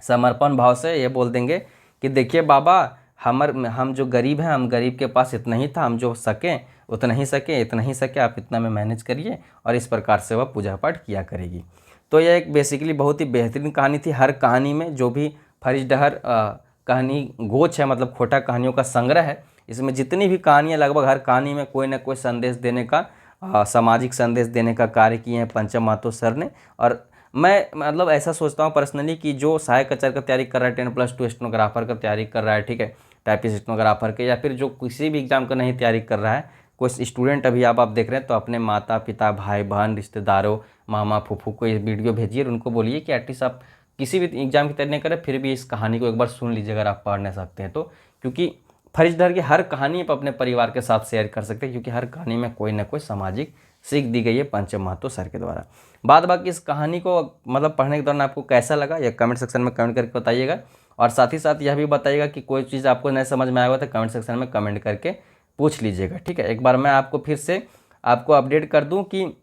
समर्पण भाव से ये बोल देंगे कि देखिए बाबा, हम जो गरीब हैं, हम गरीब के पास इतना ही था, हम जो सकें उतना ही सके, इतना ही सके, आप इतना में मैनेज करिए। और इस प्रकार से वह पूजा पाठ किया करेगी। तो यह एक बेसिकली बहुत ही बेहतरीन कहानी थी। हर कहानी में जो भी फरिश्डहर कहानी गोच है, मतलब खोटा कहानियों का संग्रह है, इसमें जितनी भी कहानियाँ लगभग हर कहानी में कोई ना कोई संदेश देने का, सामाजिक संदेश देने का कार्य किए हैं पंचम महतो सर ने। और मैं मतलब ऐसा सोचता हूँ पर्सनली कि जो सहायक आचार्य का तैयारी कर रहा है, 10+2 स्टेनोग्राफर का तैयारी कर रहा है, ठीक है, टाइपिस्ट स्टेनोग्राफर के, या फिर जो किसी भी एग्जाम का नहीं तैयारी कर रहा है, कोई स्टूडेंट अभी आप देख रहे हैं, तो अपने माता पिता, भाई बहन, रिश्तेदारों, मामा फूफू को ये वीडियो भेजिए और उनको बोलिए कि एटलीस्ट आप किसी भी एग्जाम की तैयारी नहीं करें, फिर भी इस कहानी को एक बार सुन लीजिए अगर आप पढ़ना सकते हैं तो। क्योंकि फरिश्डहर की हर कहानी आप अपने परिवार के साथ शेयर कर सकते हैं, क्योंकि हर कहानी में कोई ना कोई सामाजिक सीख दी गई है पंचम महतो सर के द्वारा। बाद बाकी इस कहानी को मतलब पढ़ने के दौरान आपको कैसा लगा, या कमेंट सेक्शन में कमेंट करके बताइएगा। और साथ ही साथ यह भी बताइएगा कि कोई चीज़ आपको नहीं समझ में आएगा तो कमेंट सेक्शन में कमेंट करके पूछ लीजिएगा, ठीक है। एक बार मैं आपको फिर से आपको अपडेट कर दूं कि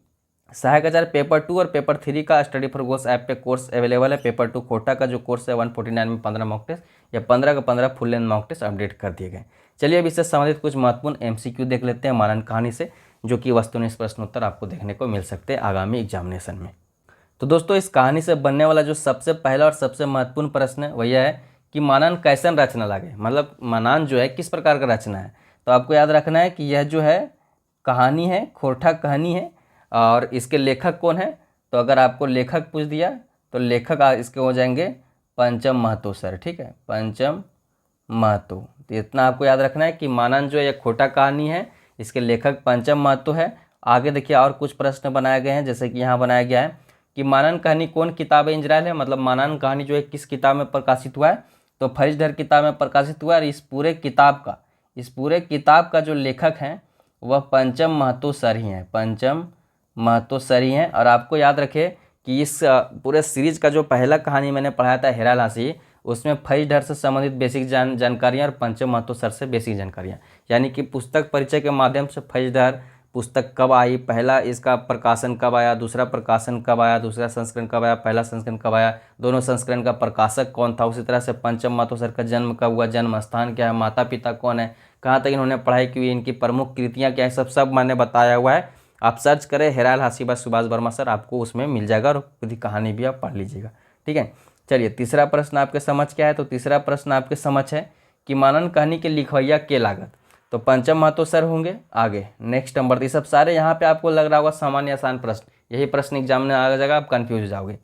सहायक आचार्य पेपर 2 और पेपर 3 का स्टडी फॉर गोल्स ऐप पे कोर्स अवेलेबल है। पेपर 2 कोटा का जो कोर्स है 149 में 15 मॉक टेस्ट, या 15 का 15 full length mock test update कर दिए गए। चलिए अब इससे संबंधित कुछ महत्वपूर्ण MCQ देख लेते हैं मानन कहानी से, जो कि वस्तुनिष्ठ प्रश्नोत्तर आपको देखने को मिल सकते हैं आगामी एग्जामिनेशन में। तो दोस्तों इस कहानी से बनने वाला जो सबसे पहला और सबसे महत्वपूर्ण प्रश्न है वह यह है कि मानन कैसन रचना लागे, मतलब मानन जो है किस प्रकार का रचना है। तो आपको याद रखना है कि यह जो है कहानी है, खोटा कहानी है, और इसके लेखक कौन है। तो अगर आपको लेखक पूछ दिया तो लेखक इसके हो जाएंगे पंचम महतो सर, ठीक है, पंचम महतो। तो इतना आपको याद रखना है कि मानन जो है यह खोटा कहानी है, इसके लेखक पंचम महतो है। आगे देखिए और कुछ प्रश्न बनाए गए हैं, जैसे कि यहाँ बनाया गया है कि मानन कहानी कौन किताब इंजरायल है, मतलब मानन कहानी जो है किस किताब में प्रकाशित हुआ है। तो फरिश्डहर किताब में प्रकाशित हुआ है। और इस पूरे किताब का जो लेखक हैं वह पंचम महतो सर ही हैं, पंचम महतो सर ही हैं। और आपको याद रखें कि इस पूरे सीरीज का जो पहला कहानी मैंने पढ़ाया था हेराल हांसी, उसमें फरिश्डहर से संबंधित बेसिक जानकारियाँ और पंचम महतो सर से बेसिक जानकारियाँ, यानी कि पुस्तक परिचय के माध्यम से फरिश्डहर पुस्तक कब आई, पहला इसका प्रकाशन कब आया, दूसरा प्रकाशन कब आया, दूसरा संस्करण कब आया, पहला संस्करण कब आया, दोनों संस्करण का प्रकाशक कौन था। उसी तरह से पंचम महतो सर का जन्म कब हुआ, जन्म स्थान क्या है, माता पिता कौन है, कहाँ तक इन्होंने पढ़ाई की हुई, इनकी प्रमुख कृतियाँ क्या है, सब मैंने बताया हुआ है। आप सर्च करें Herald Hansi bye Subhash Verma sir, आपको उसमें मिल जाएगा और पूरी कहानी भी आप पढ़ लीजिएगा, ठीक है। चलिए तीसरा प्रश्न आपके समझ क्या है। तो तीसरा प्रश्न आपके समझ है कि मानन कहानी के लिखवैया के लागत। तो पंचम महतो सर होंगे। आगे नेक्स्ट नंबर, ये सब सारे यहाँ पे आपको लग रहा होगा सामान्य आसान प्रश्न, यही प्रश्न एग्जाम में आ जाएगा, आप कंफ्यूज हो जाओगे।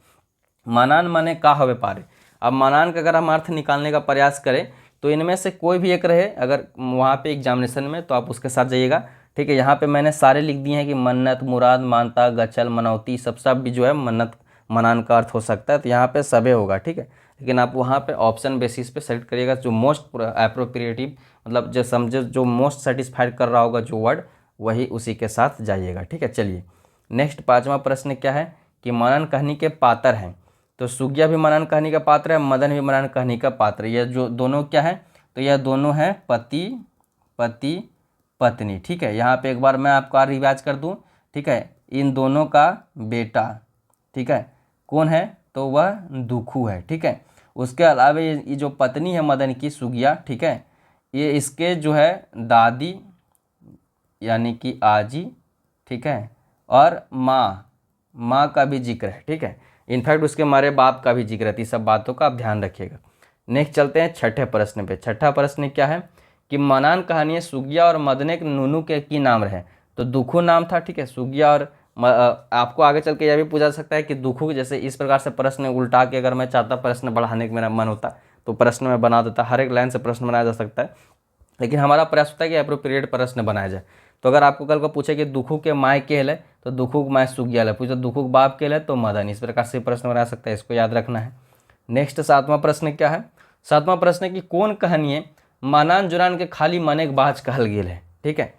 मानान माने का हवे पारे। अब मानान का अगर हम अर्थ निकालने का प्रयास करें तो इनमें से कोई भी एक रहे अगर वहाँ पे एग्जामिनेशन में, तो आप उसके साथ जाइएगा, ठीक है। यहाँ पे मैंने सारे लिख दिए हैं कि मन्नत, मुराद, मानता, गचल, मनौती, सब भी जो है मन्नत मनान का अर्थ हो सकता है। तो यहाँ पे सबे होगा, ठीक है। लेकिन आप वहाँ पे ऑप्शन बेसिस पे सेलेक्ट करिएगा जो मोस्ट अप्रोप्रिएटिव, मतलब जो समझे जो मोस्ट सेटिस्फाइड कर रहा होगा जो वर्ड, वही उसी के साथ जाइएगा, ठीक है। चलिए नेक्स्ट पाँचवा प्रश्न क्या है कि मनन कहानी के पात्र हैं। तो सुगिया भी मनन कहानी का पात्र है, मदन भी मनन कहानी का पात्र है। यह जो दोनों क्या है, तो यह दोनों हैं पति पत्नी, ठीक है। यहाँ पे एक बार मैं आपको रिवाइज कर दूँ, ठीक है। इन दोनों का बेटा, ठीक है, कौन है, तो वह दुखू है, ठीक है। उसके अलावा ये जो पत्नी है मदन की सुगिया, ठीक है, ये इसके जो है दादी यानी कि आजी, ठीक है, और माँ का भी जिक्र है, ठीक है। इनफैक्ट उसके हमारे बाप का भी जिक्र है। सब बातों का आप ध्यान रखिएगा। नेक्स्ट चलते हैं छठे प्रश्न पे। छठा प्रश्न क्या है कि मनान कहानी सुगिया और मदने नूनू के की नाम रहे। तो दुखू नाम था, ठीक है, सुगिया और आपको आगे चल के यह भी पूछा सकता है कि दुखू, जैसे इस प्रकार से प्रश्न उल्टा के अगर मैं चाहता प्रश्न बढ़ाने का मेरा मन होता तो प्रश्न में बना देता, हर एक लाइन से प्रश्न बनाया जा सकता है, लेकिन हमारा प्रयास होता है कि अप्रोप्रिएट प्रश्न बनाया जाए। तो अगर आपको कल को पूछे कि दुखू के माय के है, तो दुखू के माय सुगिया है, पूछे दुखू के बाप के है तो मदन, इस प्रकार से प्रश्न बना सकता है, इसको याद रखना है। नेक्स्ट सातवां प्रश्न क्या है, सातवां प्रश्न की कौन कहानी मानान जुरान के खाली मने के बाज कहल गेल है, ठीक है।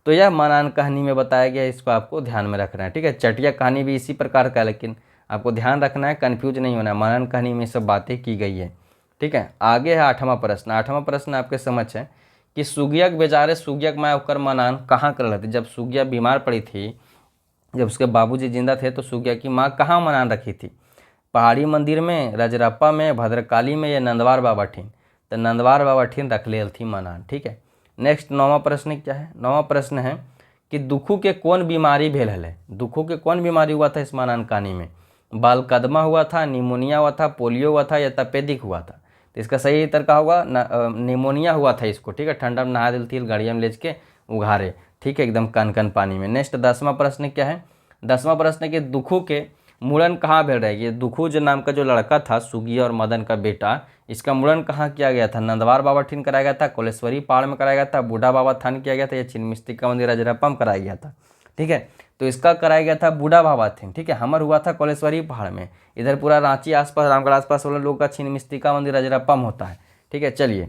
तो यह मानान कहानी में बताया गया है, इसको आपको ध्यान में रखना है, ठीक है। चटिया कहानी भी इसी प्रकार का है, लेकिन आपको ध्यान रखना है, कन्फ्यूज नहीं होना है, मानान कहानी में सब बातें की गई है, ठीक है। आगे है आठवां प्रश्न। आठवां प्रश्न आपके समझ है कि सुगियक बेचारे सुगियक माँ ओकर मनान कहाँ कर रहे थे। जब सुगिया बीमार पड़ी थी, जब उसके बाबूजी जिंदा थे, तो सुगिया की माँ कहाँ मनान रखी थी? पहाड़ी मंदिर में, रजरप्पा में, भद्रकाली में, या नंदवार बाबा ठीन? तो नंदवार बाबा ठीन रख ले थी मनान। ठीक है। नेक्स्ट 9वां प्रश्न क्या है? 9वां प्रश्न है कि दुखू के कौन बीमारी भेल है? दुखू के कौन बीमारी हुआ था इस मनान कहानी में? बालकदमा हुआ था, निमोनिया हुआ था, पोलियो हुआ था, या तपेदिक हुआ था? तो इसका सही उत्तर क्या होगा? निमोनिया हुआ था इसको। ठीक है। ठंडा में नहा दिल थी, गाड़िया में ले के उघारे। ठीक है, एकदम कन कन पानी में। नेक्स्ट 10वां प्रश्न क्या है? 10वां प्रश्न है कि दुखू के मुड़न कहाँ भेल रहेगी? ये दुखू जो नाम का जो लड़का था, सुगिया और मदन का बेटा, इसका मुड़न कहाँ किया गया था? नंदवार बाबा ठीन कराया गया था, कोलेश्वरी पहाड़ में कराया गया था, बूढ़ा बाबा थान किया गया था, या छिन्नमस्तिका मंदिर रजरप्पा में कराया गया था? ठीक है, तो इसका कराया गया था बूढ़ा बाबा थान। ठीक है, हमर हुआ था कोलेश्वरी पहाड़ में। इधर पूरा रांची आसपास, रामगढ़ आसपास वाले लोग का छिन्नमस्तिका मंदिर रजरप्पा में होता है। ठीक है, चलिए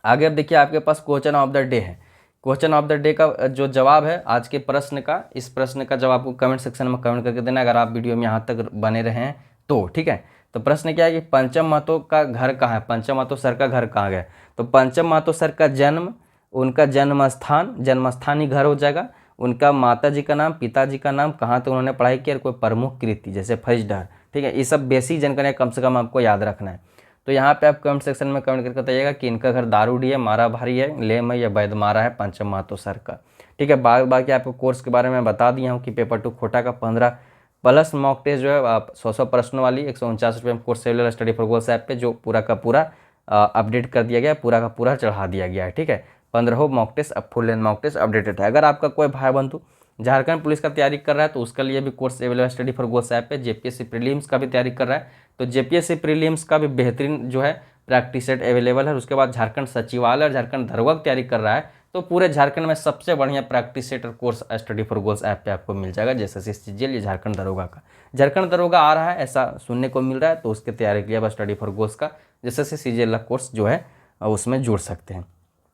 आगे। अब देखिए आपके पास क्वेश्चन ऑफ द डे है। क्वेश्चन ऑफ द डे का जो जवाब है आज के प्रश्न का, इस प्रश्न का जवाब आपको कमेंट सेक्शन में कमेंट करके देना, अगर आप वीडियो में यहाँ तक बने रहे हैं तो। ठीक है, तो प्रश्न क्या है कि पंचम महतो का घर कहाँ है? पंचम महतो सर का घर कहाँ गया? तो पंचम महतो सर का जन्म, उनका जन्म स्थान ही घर हो जाएगा। उनका माता जी का नाम, पिताजी का नाम, कहाँ तक उन्होंने पढ़ाई की, और कोई प्रमुख कृति जैसे फौजदार। ठीक है, ये सब बेसिक जानकारी कम से कम आपको याद रखना है। तो यहाँ पे आप कमेंट सेक्शन में कमेंट करके बताइएगा कि इनका घर दारूडी है, मारा भारी है, लेम है, या बैदमारा है पंचम महतो सर का। ठीक है, बाकी आपको कोर्स के बारे में बता दिया हूँ कि पेपर 2 खोटा का 15 प्लस मॉक टेस्ट जो है आप 100 प्रश्नों वाली 149 रुपये में course available study for goals app पे, जो पूरा का पूरा अपडेट कर दिया गया है, पूरा का पूरा चढ़ा दिया गया है। ठीक है, 15 मॉक टेस्ट, अब full length mock test updated है। अगर आपका कोई भाई बंधु झारखंड पुलिस का तैयारी कर रहा है तो उसके लिए भी course available study for goals app पे। जेपीएससी प्रीलिम्स का भी तैयारी कर रहा है तो जेपीएससी प्रीलिम्स का भी बेहतरीन जो है प्रैक्टिस सेट अवेलेबल है। उसके बाद झारखंड सचिवालय और झारखंड दरोगा की तैयारी कर रहा है तो पूरे झारखंड में सबसे बढ़िया प्रैक्टिस सेट और course study for goals app पे आपको मिल जाएगा। जैसे सीजीएल, ये झारखंड दरोगा का, झारखंड दरोगा आ रहा है ऐसा सुनने को मिल रहा है, तो उसके तैयारी के लिए आप स्टडी फॉर गोल्स का जैसे सीजीएल कोर्स जो है उसमें जुड़ सकते हैं।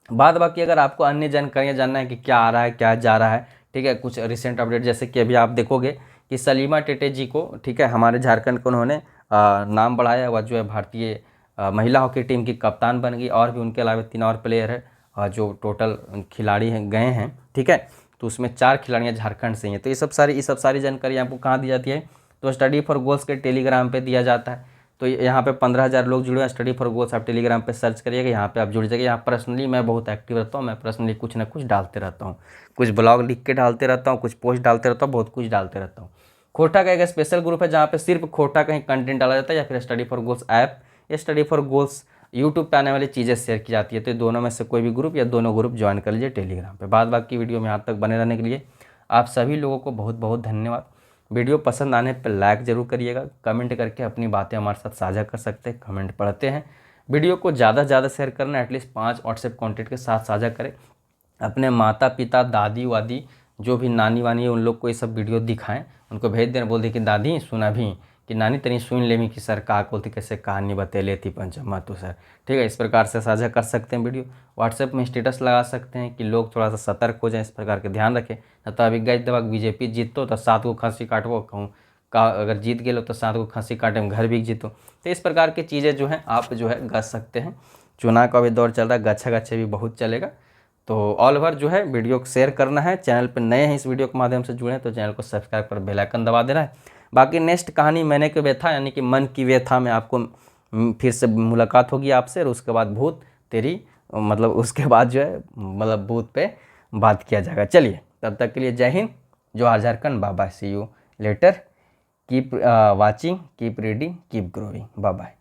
बाद बाकी अगर आपको अन्य जानकारियाँ जानना है कि क्या आ रहा है, क्या जा रहा है, ठीक है, कुछ रिसेंट अपडेट, जैसे कि अभी आप देखोगे कि सलीमा टेटे जी को, ठीक है, हमारे झारखंड को उन्होंने नाम बढ़ाया, वह जो है भारतीय महिला हॉकी टीम की कप्तान बन गई। और भी उनके अलावा 3 और प्लेयर है जो टोटल खिलाड़ी हैं गए हैं। ठीक है, तो उसमें 4 खिलाड़ियाँ झारखंड से हैं। तो ये सब सारी जानकारी आपको कहाँ दी जाती है? तो स्टडी फॉर गोल्स के टेलीग्राम पे दिया जाता है। तो यहाँ पे 15,000 लोग जुड़े हैं। स्टडी फॉर गोल्स आप टेलीग्राम पे सर्च करिएगा, यहाँ पे आप जुड़ जाइए। यहाँ पर्सनली मैं बहुत एक्टिव रहता हूँ, मैं पर्सनली कुछ ना कुछ डालते रहता हूँ, कुछ ब्लॉग लिख के डालते रहता हूँ, कुछ पोस्ट डालते रहता हूँ, बहुत कुछ डालते रहता हूँ। खोटा का एक स्पेशल ग्रुप है जहाँ पे सिर्फ खोटा का ही कंटेंट डाला जाता है, या फिर स्टडी फॉर गोल्स ऐप या स्टडी फॉर गोल्स यूट्यूब पे आने वाली चीज़ें शेयर की जाती है। तो दोनों में से कोई भी ग्रुप या दोनों ग्रुप ज्वाइन कर लीजिए टेलीग्राम पे। बाद बाकी वीडियो में यहाँ तक बने रहने के लिए आप सभी लोगों को बहुत बहुत धन्यवाद। वीडियो पसंद आने पर लाइक ज़रूर करिएगा, कमेंट करके अपनी बातें हमारे साथ साझा कर सकते हैं, कमेंट पढ़ते हैं। वीडियो को ज़्यादा से ज़्यादा शेयर करना, एटलीस्ट 5 व्हाट्सएप कॉन्टैक्ट के साथ साझा करें। अपने माता पिता, दादी वादी, जो भी नानी वानी है, उन लोग को ये सब वीडियो दिखाएं, उनको भेज देना, बोल दी कि दादी सुना भी कि नानी तनी सुन लेमी कि सर का बोलती कैसे कहानी बतेले थी पंचम महतो सर। ठीक है, इस प्रकार से साझा कर सकते हैं वीडियो। व्हाट्सएप में स्टेटस लगा सकते हैं कि लोग थोड़ा सा सतर्क हो जाएं, इस प्रकार के ध्यान रखें। न तो अभी गई दबा बीजेपी जीतो तो 7 गो खस्सी काटबो कहूँ का, अगर जीत गए तो 7 गो खस्सी काटे में घर भी जीतो। तो इस प्रकार की चीज़ें जो हैं आप जो है गच सकते हैं। चुनाव का भी दौर चल रहा है, गच्छे गच्छे भी बहुत चलेगा। तो ऑल ओवर जो है वीडियो को शेयर करना है। चैनल पर नए हैं, इस वीडियो के माध्यम से जुड़े हैं तो चैनल को सब्सक्राइब कर बेल आइकन दबा देना है। बाकी नेक्स्ट कहानी मैंने की व्यथा यानी कि मन की व्यथा में आपको फिर से मुलाकात होगी आपसे, और उसके बाद भूत तेरी मतलब उसके बाद जो है मतलब भूत पे बात किया जाएगा। चलिए तब तक के लिए जय हिंद, जोहार Jharkhand, bye bye, see you later, keep watching, keep reading, keep growing, bye bye.